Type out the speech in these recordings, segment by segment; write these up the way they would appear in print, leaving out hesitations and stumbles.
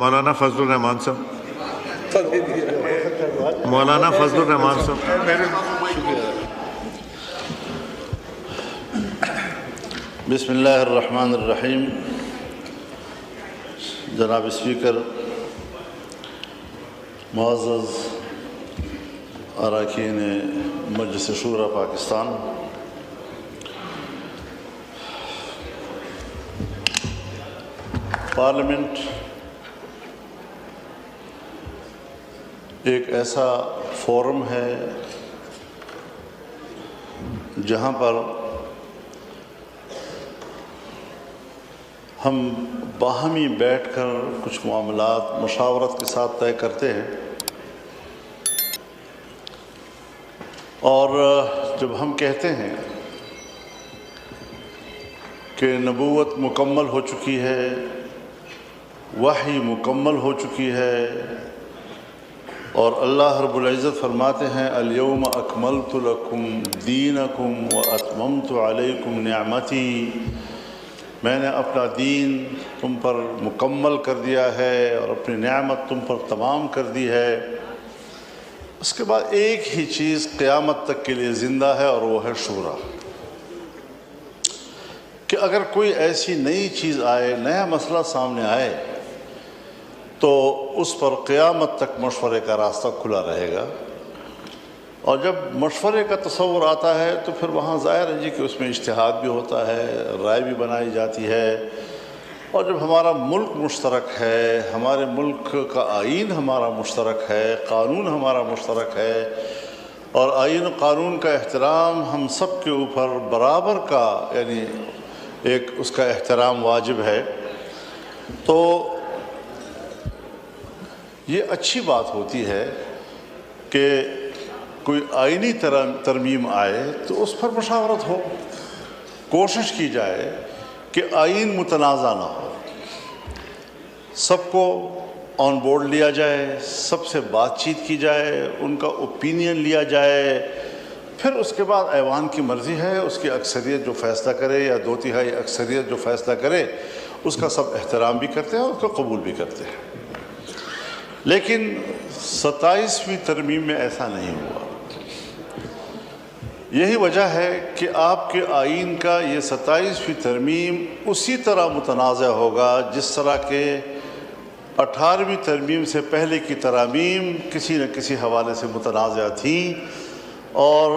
مولانا فضل الرحمان صاحب، مولانا فضل الرحمان صاحب. بسم اللہ الرحمن الرحیم. جناب اسپیکر، معزز اراکین مجلس شورا پاکستان، پارلیمنٹ ایک ایسا فورم ہے جہاں پر ہم باہمی بیٹھ کر کچھ معاملات مشاورت کے ساتھ طے کرتے ہیں، اور جب ہم کہتے ہیں کہ نبوت مکمل ہو چکی ہے، وحی مکمل ہو چکی ہے، اور اللہ رب العزت فرماتے ہیں الیوم اکملت لکم دینکم واتممت علیکم نعمتی، میں نے اپنا دین تم پر مکمل کر دیا ہے اور اپنی نعمت تم پر تمام کر دی ہے. اس کے بعد ایک ہی چیز قیامت تک کے لیے زندہ ہے، اور وہ ہے شورا. کہ اگر کوئی ایسی نئی چیز آئے، نیا مسئلہ سامنے آئے، تو اس پر قیامت تک مشورے کا راستہ کھلا رہے گا. اور جب مشورے کا تصور آتا ہے تو پھر وہاں ظاہر ہے کہ اس میں اجتہاد بھی ہوتا ہے، رائے بھی بنائی جاتی ہے. اور جب ہمارا ملک مشترک ہے، ہمارے ملک کا آئین ہمارا مشترک ہے، قانون ہمارا مشترک ہے، اور آئین و قانون کا احترام ہم سب کے اوپر برابر کا، یعنی ایک اس کا احترام واجب ہے، تو یہ اچھی بات ہوتی ہے کہ کوئی آئینی ترمیم آئے تو اس پر مشاورت ہو، کوشش کی جائے کہ آئین متنازع نہ ہو، سب کو آن بورڈ لیا جائے، سب سے بات چیت کی جائے، ان کا اوپینین لیا جائے. پھر اس کے بعد ایوان کی مرضی ہے، اس کی اکثریت جو فیصلہ کرے یا 2/3 اکثریت جو فیصلہ کرے اس کا سب احترام بھی کرتے ہیں اور اس کو قبول بھی کرتے ہیں. لیکن 27ویں ترمیم میں ایسا نہیں ہوا. یہی وجہ ہے کہ آپ کے آئین کا یہ 27ویں ترمیم اسی طرح متنازع ہوگا جس طرح کہ 18ویں ترمیم سے پہلے کی ترامیم کسی نہ کسی حوالے سے متنازع تھیں، اور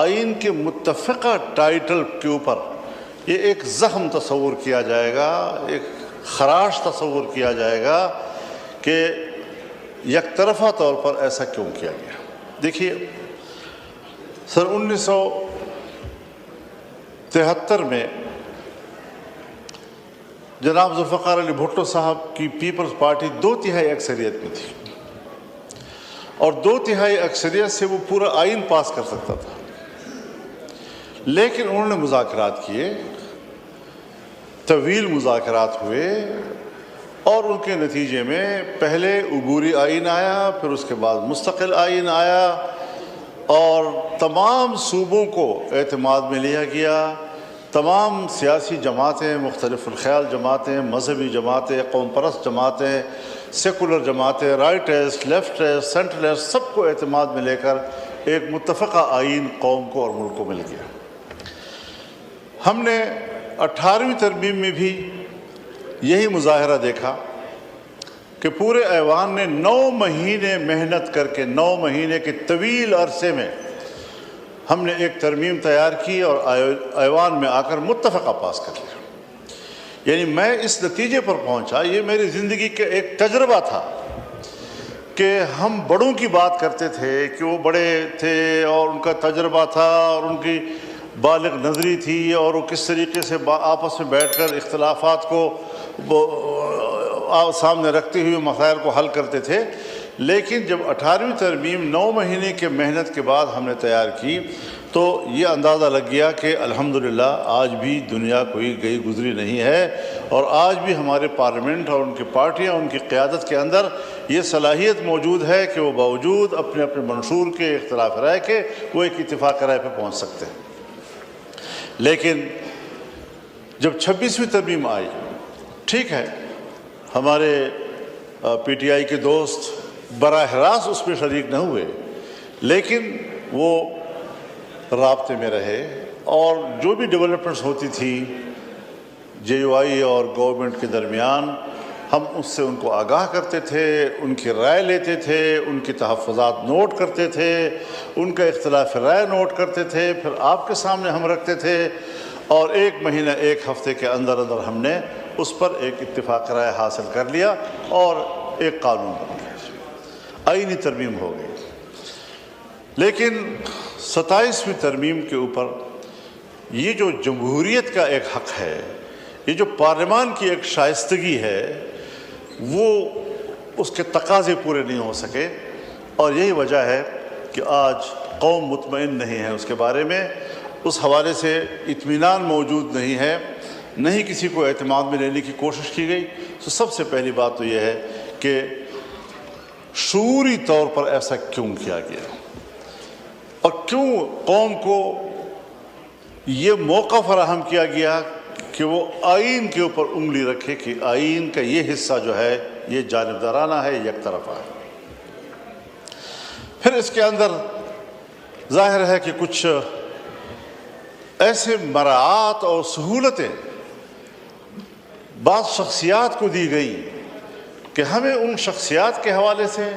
آئین کے متفقہ ٹائٹل کے اوپر یہ ایک زخم تصور کیا جائے گا، ایک خراش تصور کیا جائے گا کہ یک طرفہ طور پر ایسا کیوں کیا گیا. دیکھیے، سن 1973 میں جناب ذوالفقار علی بھٹو صاحب کی پیپلز پارٹی 2/3 اکثریت میں تھی، اور 2/3 اکثریت سے وہ پورا آئین پاس کر سکتا تھا. لیکن انہوں نے مذاکرات کیے، طویل مذاکرات ہوئے، اور ان کے نتیجے میں پہلے عبوری آئین آیا، پھر اس کے بعد مستقل آئین آیا، اور تمام صوبوں کو اعتماد میں لیا گیا. تمام سیاسی جماعتیں، مختلف الخیال جماعتیں، مذہبی جماعتیں، قوم پرست جماعتیں، سیکولر جماعتیں، رائٹسٹ، لیفٹسٹ، سینٹرسٹ، سب کو اعتماد میں لے کر ایک متفقہ آئین قوم کو اور ملک کو مل گیا. ہم نے 18ویں ترمیم میں بھی یہی مظاہرہ دیکھا کہ پورے ایوان نے 9 مہینے محنت کر کے، 9 مہینے کے طویل عرصے میں ہم نے ایک ترمیم تیار کی اور ایوان میں آ کر متفقہ پاس کر لیا. یعنی میں اس نتیجے پر پہنچا، یہ میری زندگی کا ایک تجربہ تھا کہ ہم بڑوں کی بات کرتے تھے کہ وہ بڑے تھے اور ان کا تجربہ تھا اور ان کی بالغ نظری تھی، اور وہ کس طریقے سے آپس میں بیٹھ کر اختلافات کو سامنے رکھتے ہوئے مسائل کو حل کرتے تھے. لیکن جب 18ویں ترمیم 9 مہینے کے محنت کے بعد ہم نے تیار کی تو یہ اندازہ لگ گیا کہ الحمدللہ آج بھی دنیا کوئی گئی گزری نہیں ہے، اور آج بھی ہمارے پارلیمنٹ اور ان کی پارٹیاں، ان کی قیادت کے اندر یہ صلاحیت موجود ہے کہ وہ باوجود اپنے اپنے منشور کے، اختلاف رائے کے، وہ ایک اتفاق رائے پہ پہنچ سکتے ہیں. لیکن جب 26ویں ترمیم آئی، ٹھیک ہے، ہمارے پی ٹی آئی کے دوست براہ راست اس میں شریک نہ ہوئے، لیکن وہ رابطے میں رہے اور جو بھی ڈیولپمنٹس ہوتی تھی جے یو آئی اور گورنمنٹ کے درمیان، ہم اس سے ان کو آگاہ کرتے تھے، ان کی رائے لیتے تھے، ان کی تحفظات نوٹ کرتے تھے، ان کا اختلاف رائے نوٹ کرتے تھے، پھر آپ کے سامنے ہم رکھتے تھے، اور 1 مہینہ 1 ہفتے کے اندر اندر ہم نے اس پر ایک اتفاق رائے حاصل کر لیا اور ایک قانون بن گیا، آئینی ترمیم ہو گئی۔ لیکن 27ویں ترمیم کے اوپر یہ جو جمہوریت کا ایک حق ہے، یہ جو پارلیمان کی ایک شائستگی ہے، وہ اس کے تقاضے پورے نہیں ہو سکے، اور یہی وجہ ہے کہ آج قوم مطمئن نہیں ہے اس کے بارے میں، اس حوالے سے اطمینان موجود نہیں ہے، نہیں کسی کو اعتماد میں لینے کی کوشش کی گئی۔ تو سب سے پہلی بات تو یہ ہے کہ شعوری طور پر ایسا کیوں کیا گیا، اور کیوں قوم کو یہ موقع فراہم کیا گیا کہ وہ آئین کے اوپر انگلی رکھے کہ آئین کا یہ حصہ جو ہے یہ جانبدارانہ ہے، یک طرفہ ہے۔ پھر اس کے اندر ظاہر ہے کہ کچھ ایسے مراعات اور سہولتیں بعض شخصیات کو دی گئی کہ ہمیں ان شخصیات کے حوالے سے،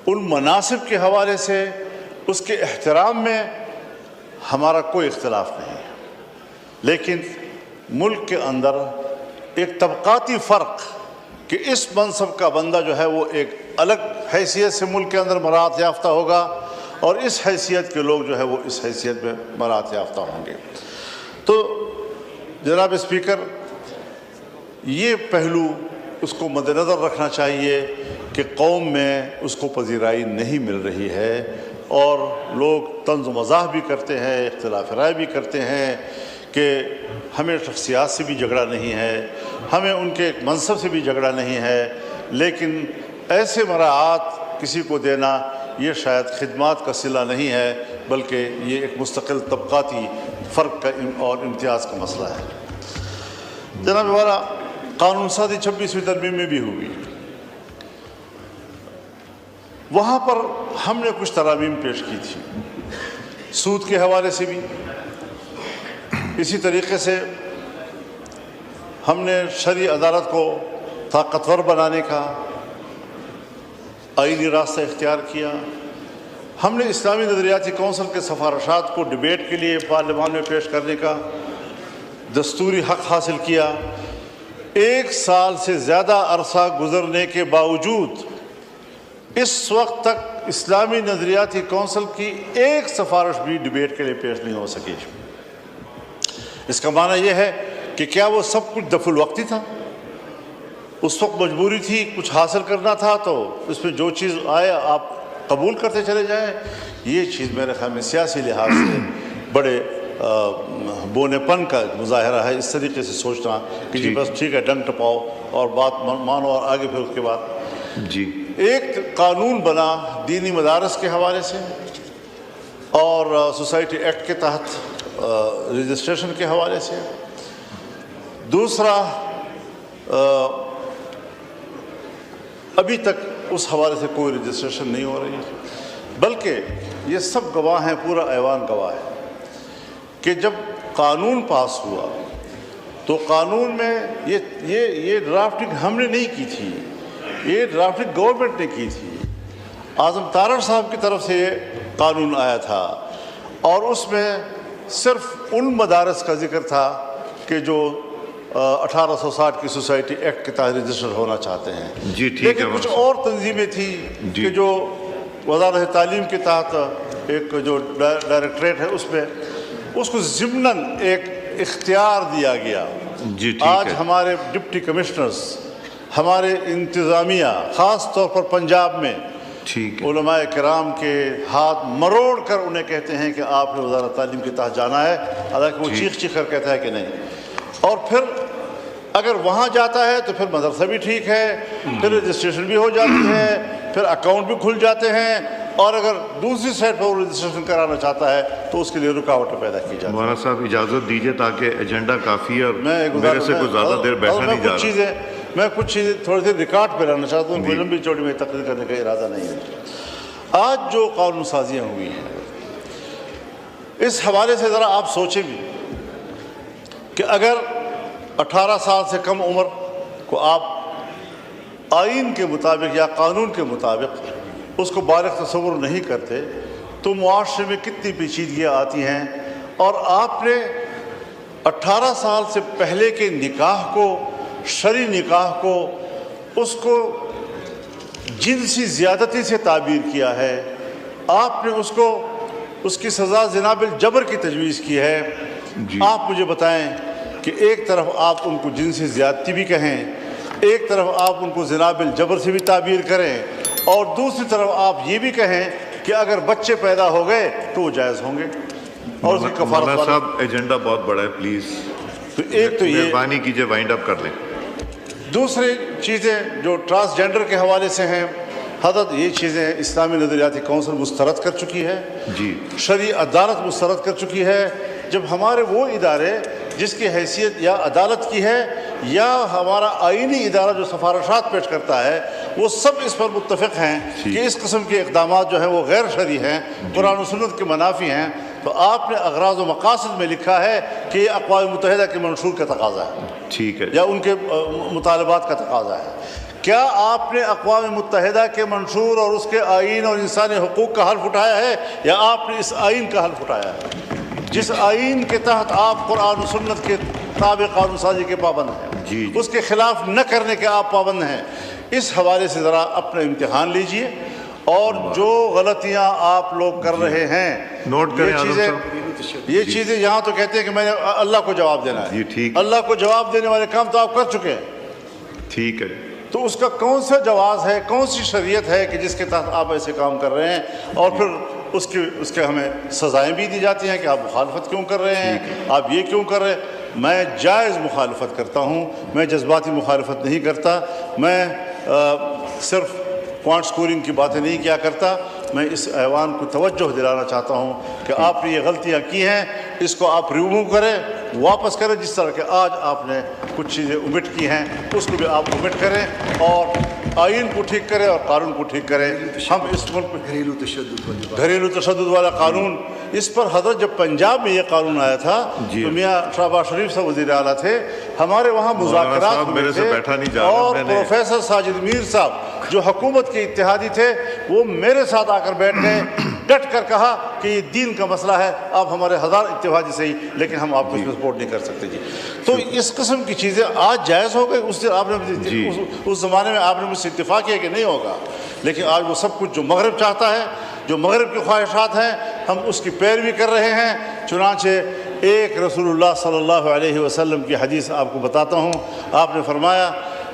ان مناصب کے حوالے سے، اس کے احترام میں ہمارا کوئی اختلاف نہیں ہے، لیکن ملک کے اندر ایک طبقاتی فرق کہ اس منصب کا بندہ جو ہے وہ ایک الگ حیثیت سے ملک کے اندر مراعات یافتہ ہوگا، اور اس حیثیت کے لوگ جو ہے وہ اس حیثیت میں مراعات یافتہ ہوں گے۔ تو جناب اسپیکر، یہ پہلو اس کو مد نظر رکھنا چاہیے کہ قوم میں اس کو پذیرائی نہیں مل رہی ہے، اور لوگ طنز و مزاح بھی کرتے ہیں، اختلاف رائے بھی کرتے ہیں کہ ہمیں شخصیات سے بھی جھگڑا نہیں ہے، ہمیں ان کے ایک منصب سے بھی جھگڑا نہیں ہے، لیکن ایسے مراعات کسی کو دینا یہ شاید خدمات کا صلہ نہیں ہے، بلکہ یہ ایک مستقل طبقاتی فرق کا اور امتیاز کا مسئلہ ہے۔ جناب والا، قانون سازی 26ویں ترمیم میں بھی ہوئی، وہاں پر ہم نے کچھ ترامیم پیش کی تھی، سود کے حوالے سے بھی اسی طریقے سے ہم نے شرعی عدالت کو طاقتور بنانے کا آئینی راستہ اختیار کیا، ہم نے اسلامی نظریاتی کونسل کے سفارشات کو ڈیبیٹ کے لیے پارلیمان میں پیش کرنے کا دستوری حق حاصل کیا۔ 1 سال سے زیادہ عرصہ گزرنے کے باوجود اس وقت تک اسلامی نظریاتی کونسل کی ایک سفارش بھی ڈیبیٹ کے لیے پیش نہیں ہو سکی۔ اس کا معنی یہ ہے کہ کیا وہ سب کچھ دفع الوقتی تھا؟ اس وقت مجبوری تھی، کچھ حاصل کرنا تھا تو اس میں جو چیز آئے آپ قبول کرتے چلے جائیں؟ یہ چیز میرے خیال میں سیاسی لحاظ سے بڑے بونے پن کا مظاہرہ ہے، اس طریقے سے سوچنا کہ جی بس ٹھیک ہے ڈنگ ٹپاؤ اور بات مانو، اور آگے پھر اس کے بعد جی ایک قانون بنا دینی مدارس کے حوالے سے اور سوسائٹی ایکٹ کے تحت رجسٹریشن کے حوالے سے، دوسرا ابھی تک اس حوالے سے کوئی رجسٹریشن نہیں ہو رہی، بلکہ یہ سب گواہ ہیں، پورا ایوان گواہ ہے کہ جب قانون پاس ہوا تو قانون میں یہ ڈرافٹنگ ہم نے نہیں کی تھی، یہ ڈرافٹنگ گورنمنٹ نے کی تھی، اعظم تارڑ صاحب کی طرف سے یہ قانون آیا تھا، اور اس میں صرف ان مدارس کا ذکر تھا کہ جو 1860 کی سوسائٹی ایکٹ کے تحت رجسٹر ہونا چاہتے ہیں، جی ٹھیک ہے، لیکن کچھ اور تنظیمیں تھیں کہ جو وزارت تعلیم کے تحت ایک جو ڈائریکٹریٹ ہے اس میں اس کو ضمناً ایک اختیار دیا گیا۔ جی ٹھیک آج ہے، ہمارے ڈپٹی کمشنرز، ہمارے انتظامیہ خاص طور پر پنجاب میں ٹھیک ہے، علماء کرام کے ہاتھ مروڑ کر انہیں کہتے ہیں کہ آپ نے وزارت تعلیم کے تحت جانا ہے، حالانکہ وہ چیخ چیخ کر کہتا ہے کہ نہیں، اور پھر اگر وہاں جاتا ہے تو پھر مدرسہ بھی ٹھیک ہے، پھر رجسٹریشن بھی ہو جاتی ہے، پھر اکاؤنٹ بھی کھل جاتے ہیں، اور اگر دوسری سائٹ پر وہ رجسٹریشن کرانا چاہتا ہے تو اس کے لیے رکاوٹیں پیدا کی جاتی ہیں۔ مولانا صاحب اجازت دیجیے تاکہ ایجنڈا کافی ہے اور میں میرے سے کوئی زیادہ دیر بیٹھا نہیں جا کچھ رہا۔ چیزیں میں کچھ چیزیں تھوڑی سی ریکارڈ پہ لانا چاہتا ہوں، کوئی لمبی چوڑی میں تقریر کرنے کا ارادہ نہیں ہے۔ آج جو قانون سازیاں ہوئی ہیں اس حوالے سے ذرا آپ سوچیں بھی کہ اگر 18 سال سے کم عمر کو آپ آئین کے مطابق یا قانون کے مطابق اس کو بالغ تصور نہیں کرتے تو معاشرے میں کتنی پیچیدگیاں آتی ہیں، اور آپ نے 18 سال سے پہلے کے نکاح کو، شرعی نکاح کو، اس کو جنسی زیادتی سے تعبیر کیا ہے، آپ نے اس کی سزا زنا بالجبر کی تجویز کی ہے۔ آپ مجھے بتائیں کہ ایک طرف آپ ان کو جنسی زیادتی بھی کہیں، ایک طرف آپ ان کو زنا بالجبر سے بھی تعبیر کریں، اور دوسری طرف آپ یہ بھی کہیں کہ اگر بچے پیدا ہو گئے تو وہ جائز ہوں گے اور اس کی کفارت مولانا صاحب ایجنڈا بہت بڑا ہے، پلیز تو ایک تو یہ مہربانی کیجئے وائنڈ اپ کر لیں۔ دوسری چیزیں جو ٹرانسجنڈر کے حوالے سے ہیں، حضرت یہ چیزیں اسلامی نظریاتی کونسل مسترد کر چکی ہے، جی شرعی عدالت مسترد کر چکی ہے۔ جب ہمارے وہ ادارے جس کی حیثیت یا عدالت کی ہے یا ہمارا آئینی ادارہ جو سفارشات پیش کرتا ہے، وہ سب اس پر متفق ہیں کہ اس قسم کے اقدامات جو ہیں وہ غیر شرعی ہیں، قرآن و سنت کے منافی ہیں، تو آپ نے اغراض و مقاصد میں لکھا ہے کہ یہ اقوام متحدہ کے منشور کا تقاضا ہے، ٹھیک ہے، یا ان کے مطالبات کا تقاضا ہے۔ کیا آپ نے اقوام متحدہ کے منشور اور اس کے آئین اور انسانی حقوق کا حلف اٹھایا ہے، یا آپ نے اس آئین کا حلف اٹھایا ہے جس آئین کے تحت آپ قرآن و سنت کے تابع قانون سازی کے پابند ہیں، اس کے خلاف نہ کرنے کے آپ پابند ہیں؟ اس حوالے سے ذرا اپنا امتحان لیجئے، اور جو غلطیاں آپ لوگ کر رہے ہیں نوٹ کریں یہ چیزیں یہاں تو کہتے ہیں کہ میں نے اللہ کو جواب دینا ہے، اللہ کو جواب دینے والے کام تو آپ کر چکے ہیں، ٹھیک ہے، تو اس کا کون سا جواز ہے، کون سی شریعت ہے کہ جس کے تحت آپ ایسے کام کر رہے ہیں، اور پھر اس کے ہمیں سزائیں بھی دی جاتی ہیں کہ آپ مخالفت کیوں کر رہے ہیں، آپ یہ کیوں کر رہے ہیں؟ میں جائز مخالفت کرتا ہوں، میں جذباتی مخالفت نہیں کرتا، میں صرف پوائنٹ سکورنگ کی باتیں نہیں کیا کرتا، میں اس ایوان کو توجہ دلانا چاہتا ہوں کہ آپ نے یہ غلطیاں کی ہیں، اس کو آپ ریموو کریں، واپس کریں، جس طرح کہ آج آپ نے کچھ چیزیں omit کی ہیں اس کو بھی آپ omit کریں، اور آئین کو ٹھیک کریں اور قانون کو ٹھیک کریں۔ ہم اس ملک میں گھریلو تشدد والا قانون، اس پر حضرت جب پنجاب میں یہ قانون آیا تھا تو میاں شہباز شریف صاحب وزیر اعلیٰ تھے، ہمارے وہاں مذاکرات ہوئے تھے، اور پروفیسر ساجد میر صاحب جو حکومت کے اتحادی تھے وہ میرے ساتھ آ کر بیٹھ گئے، ڈٹ کر کہا کہ یہ دین کا مسئلہ ہے، آپ ہمارے ہزار اتحادی صحیح لیکن ہم آپ کو اس میں سپورٹ نہیں کر سکتے۔ جی تو اس قسم کی چیزیں آج جائز ہو گئی، اس دن آپ نے اس زمانے میں آپ نے مجھ سے اتفاق کیا کہ نہیں ہوگا، لیکن آج وہ سب کچھ جو مغرب چاہتا ہے، جو مغرب کی خواہشات ہیں، ہم اس کی پیروی کر رہے ہیں۔ چنانچہ ایک رسول اللہ صلی اللہ علیہ وسلم کی حدیث آپ کو بتاتا ہوں، آپ نے فرمایا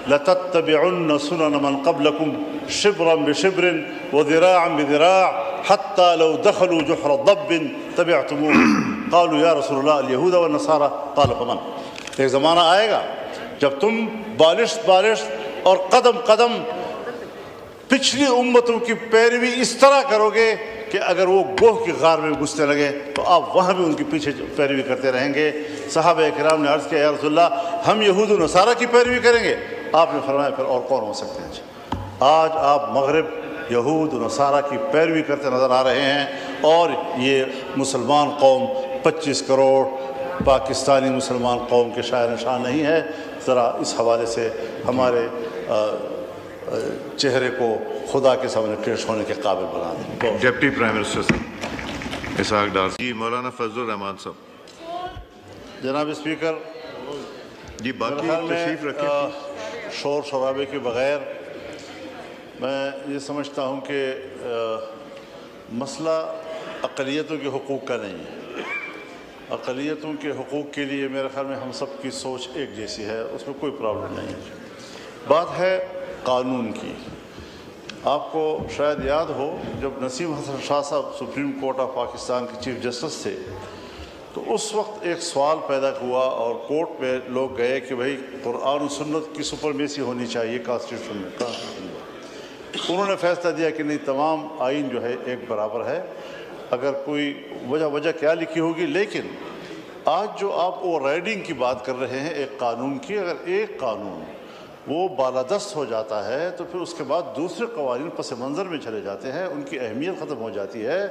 لَتَتَّبِعُنَّ سُنَنَ مَنْ قَبْلَكُمْ شِبْرًا بِشِبْرٍ وَذِرَاعًا بِذِرَاعٍ حَتَّى لَوْ دَخَلُوا جُحْرَ ضَبٍّ تَبِعْتُمُوهُ قَالُوا يَا رسول اللہ الْيَهُودَ وَالنَّصَارَى قَالَ فَمَنْ۔ ایک زمانہ آئے گا جب تم بالشت اور قدم قدم پچھلی امتوں کی پیروی اس طرح کرو گے کہ اگر وہ گوہ کی غار میں گھسنے لگے تو آپ وہاں بھی ان کی پیچھے پیروی کرتے رہیں گے۔ صحابہ کرام نے عرض کیا یا رسول اللہ ہم یہود و نصارہ کی پیروی کریں گے؟ آپ نے فرمایا پھر اور کون ہو سکتے ہیں؟ آج آپ مغرب یہود و نصارہ کی پیروی کرتے نظر آ رہے ہیں، اور یہ مسلمان قوم 25 کروڑ پاکستانی مسلمان قوم کے شاعر نشان نہیں ہے۔ ذرا اس حوالے سے ہمارے چہرے کو خدا کے سامنے پیش ہونے کے قابل بنا دیں۔ ڈپٹی پرائم منسٹر صاحب اسحاق ڈار، جی مولانا فضل الرحمان صاحب۔ جناب اسپیکر، جی باقی تشریف رکھیں، شور شرابے کے بغیر میں یہ سمجھتا ہوں کہ مسئلہ اقلیتوں کے حقوق کا نہیں ہے۔ اقلیتوں کے حقوق کے لیے میرے خیال میں ہم سب کی سوچ ایک جیسی ہے، اس میں کوئی پرابلم نہیں ہے۔ بات ہے قانون کی۔ آپ کو شاید یاد ہو جب نسیم حسن شاہ صاحب سپریم کورٹ آف پاکستان کے چیف جسٹس تھے تو اس وقت ایک سوال پیدا ہوا اور کورٹ میں لوگ گئے کہ بھائی قرآن و سنت کی سپرمیسی ہونی چاہیے کانسٹیٹیوشن میں۔ انہوں نے فیصلہ دیا کہ نہیں، تمام آئین جو ہے ایک برابر ہے، اگر کوئی وجہ کیا لکھی ہوگی، لیکن آج جو آپ اوور رائڈنگ کی بات کر رہے ہیں ایک قانون کی، اگر ایک قانون وہ بالادست ہو جاتا ہے تو پھر اس کے بعد دوسرے قوانین پس منظر میں چلے جاتے ہیں، ان کی اہمیت ختم ہو جاتی ہے۔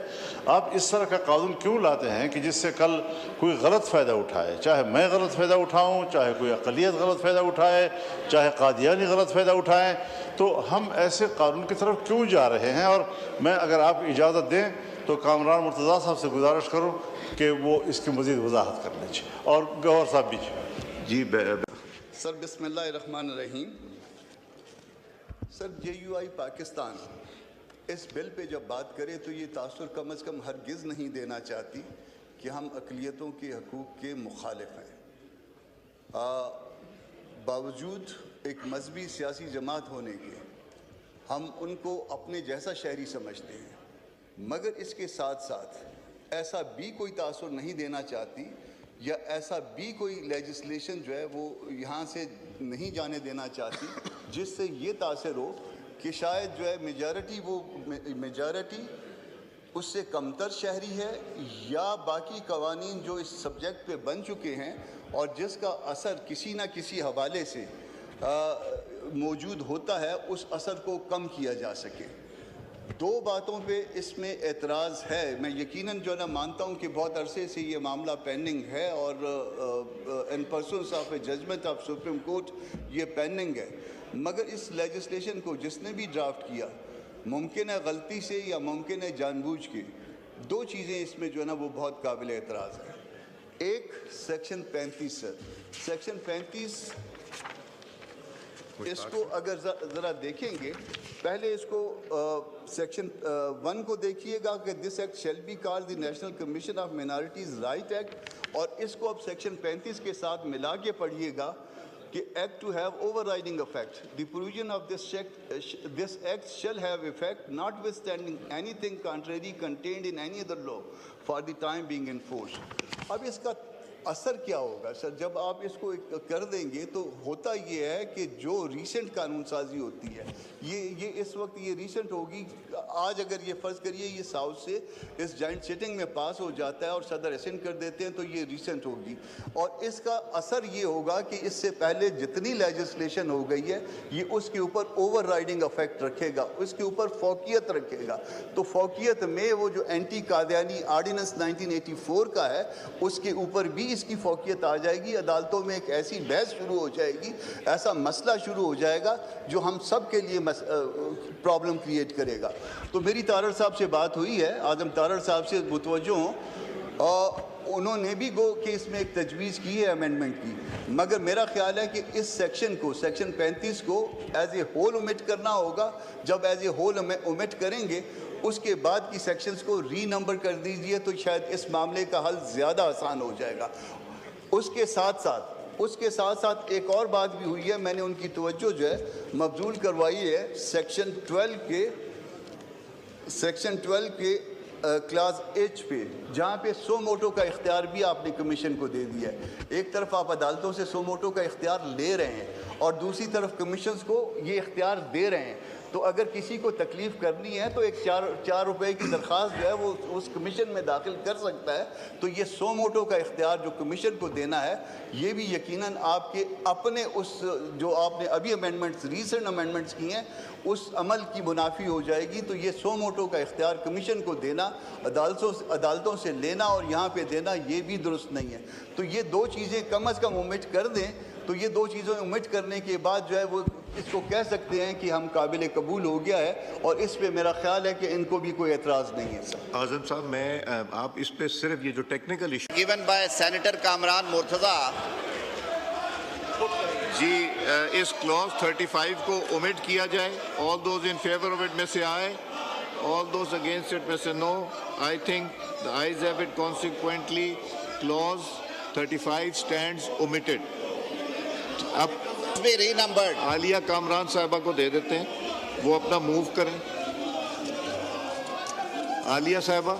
آپ اس طرح کا قانون کیوں لاتے ہیں کہ جس سے کل کوئی غلط فائدہ اٹھائے، چاہے میں غلط فائدہ اٹھاؤں، چاہے کوئی اقلیت غلط فائدہ اٹھائے، چاہے قادیانی غلط فائدہ اٹھائیں؟ تو ہم ایسے قانون کی طرف کیوں جا رہے ہیں؟ اور میں اگر آپ اجازت دیں تو کامران مرتضیٰ صاحب سے گزارش کروں کہ وہ اس کی مزید وضاحت کر لیجیے، اور گوہر صاحب بھی جی سر بسم اللہ الرحمن الرحیم۔ سر JUI پاکستان اس بل پہ جب بات کرے تو یہ تاثر کم از کم ہرگز نہیں دینا چاہتی کہ ہم اقلیتوں کے حقوق کے مخالف ہیں۔ باوجود ایک مذہبی سیاسی جماعت ہونے کے ہم ان کو اپنے جیسا شہری سمجھتے ہیں، مگر اس کے ساتھ ساتھ ایسا بھی کوئی تاثر نہیں دینا چاہتی یا ایسا بھی کوئی لیجسلیشن جو ہے وہ یہاں سے نہیں جانے دینا چاہتی جس سے یہ تاثر ہو کہ شاید جو ہے میجارٹی اس سے کمتر شہری ہے، یا باقی قوانین جو اس سبجیکٹ پہ بن چکے ہیں اور جس کا اثر کسی نہ کسی حوالے سے موجود ہوتا ہے، اس اثر کو کم کیا جا سکے۔ دو باتوں پہ اس میں اعتراض ہے۔ میں یقیناً جو ہے نا مانتا ہوں کہ بہت عرصے سے یہ معاملہ پینڈنگ ہے اور in presence of a judgment of supreme court یہ پینڈنگ ہے، مگر اس لیجسلیشن کو جس نے بھی ڈرافٹ کیا، ممکن ہے غلطی سے یا ممکن ہے جان بوجھ کے، دو چیزیں اس میں جو ہے نا وہ بہت قابل اعتراض ہیں۔ ایک سیکشن 35 سر، سیکشن 35 اس کو اگر ذرا دیکھیں گے، پہلے اس کو سیکشن 1 کو دیکھیے گا کہ this act shall be called the national commission of minorities right act, اور اس کو اب سیکشن 35 کے ساتھ ملا کے پڑھیے گا کہ act to have overriding effect, the provision of this act shall have effect notwithstanding anything contrary contained in any other law for the time being enforced. اب اس کا اثر کیا ہوگا سر؟ جب آپ اس کو کر دیں گے تو ہوتا یہ ہے کہ جو ریسنٹ قانون سازی ہوتی ہے یہ اس وقت یہ ریسنٹ ہوگی۔ آج اگر یہ فرض کریے یہ ساؤتھ سے اس جوائنٹ سٹنگ میں پاس ہو جاتا ہے اور صدر اسسنڈ کر دیتے ہیں تو یہ ریسنٹ ہوگی، اور اس کا اثر یہ ہوگا کہ اس سے پہلے جتنی لیجسلیشن ہو گئی ہے یہ اس کے اوپر اوور رائڈنگ افیکٹ رکھے گا، اس کے اوپر فوقیت رکھے گا۔ تو فوقیت میں وہ جو اینٹی قادیانی آرڈیننس 1984 کا ہے اس کے اوپر بھی اس کی فوقیت آ جائے گی۔ عدالتوں میں ایک ایسی بحث شروع ہو جائے گی، ایسا مسئلہ شروع ہو جائے گا جو ہم سب کے لیے پرابلم کریٹ کرے گا۔ تو میری تارڑ صاحب سے بات ہوئی ہے، اعظم تارڑ صاحب سے متوجہ ہوں، اور انہوں نے بھی گو کہ اس میں ایک تجویز کی ہے امینڈمنٹ کی، مگر میرا خیال ہے کہ اس سیکشن کو، سیکشن 35 کو ایز اے ہول اومٹ کرنا ہوگا۔ جب ایز اے ہول اومٹ کریں گے اس کے بعد کی سیکشنز کو ری نمبر کر دیجئے تو شاید اس معاملے کا حل زیادہ آسان ہو جائے گا۔ اس کے ساتھ ساتھ ایک اور بات بھی ہوئی ہے، میں نے ان کی توجہ جو ہے مبذول کروائی ہے سیکشن 12 کے کلاس ایچ پہ، جہاں پہ سو موٹو کا اختیار بھی آپ نے کمیشن کو دے دیا ہے۔ ایک طرف آپ عدالتوں سے سو موٹو کا اختیار لے رہے ہیں اور دوسری طرف کمیشنز کو یہ اختیار دے رہے ہیں، تو اگر کسی کو تکلیف کرنی ہے تو ایک 4 روپے کی درخواست جو ہے وہ اس کمیشن میں داخل کر سکتا ہے۔ تو یہ سو موٹو کا اختیار جو کمیشن کو دینا ہے یہ بھی یقیناً آپ کے اپنے اس جو آپ نے ابھی امینڈمنٹس ریسنٹ امینڈمنٹس کی ہیں اس عمل کی منافی ہو جائے گی۔ تو یہ سو موٹو کا اختیار کمیشن کو دینا، عدالتوں سے لینا اور یہاں پہ دینا، یہ بھی درست نہیں ہے۔ تو یہ دو چیزیں کم از کم اومٹ کر دیں، تو یہ دو چیزیں اومٹ کرنے کے بعد جو ہے وہ اس کو کہہ سکتے ہیں کہ ہم قابل قبول ہو گیا ہے، اور اس پہ میرا خیال ہے کہ ان کو بھی کوئی اعتراض نہیں ہے سر۔ اعظم صاحب میں آپ اس پہ صرف یہ جو technical issue given by Senator Kamran Murtaza. جی اس کلوز 35 کو اومٹ کیا جائے۔ all those in favor of it میں سے آئے، all those against it میں سے no. I think the ayes have it, consequently clause 35 stands omitted. اب Be renumbered. عالیہ کامران صاحبہ کو دے دیتے ہیں، وہ اپنا موو کریں۔ عالیہ صاحبہ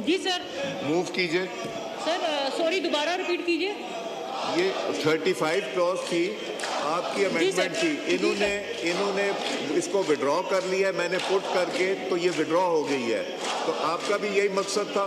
جی سر، موو کیجئے۔ سر سوری دوبارہ ریپیٹ کیجئے۔ یہ 35 کلوز تھی آپ کی امینڈمنٹ تھی، انہوں نے اس کو وڈرا کر لیا ہے، میں نے پٹ کر کے تو یہ وڈرا ہو گئی ہے، تو آپ کا بھی یہی مقصد تھا؟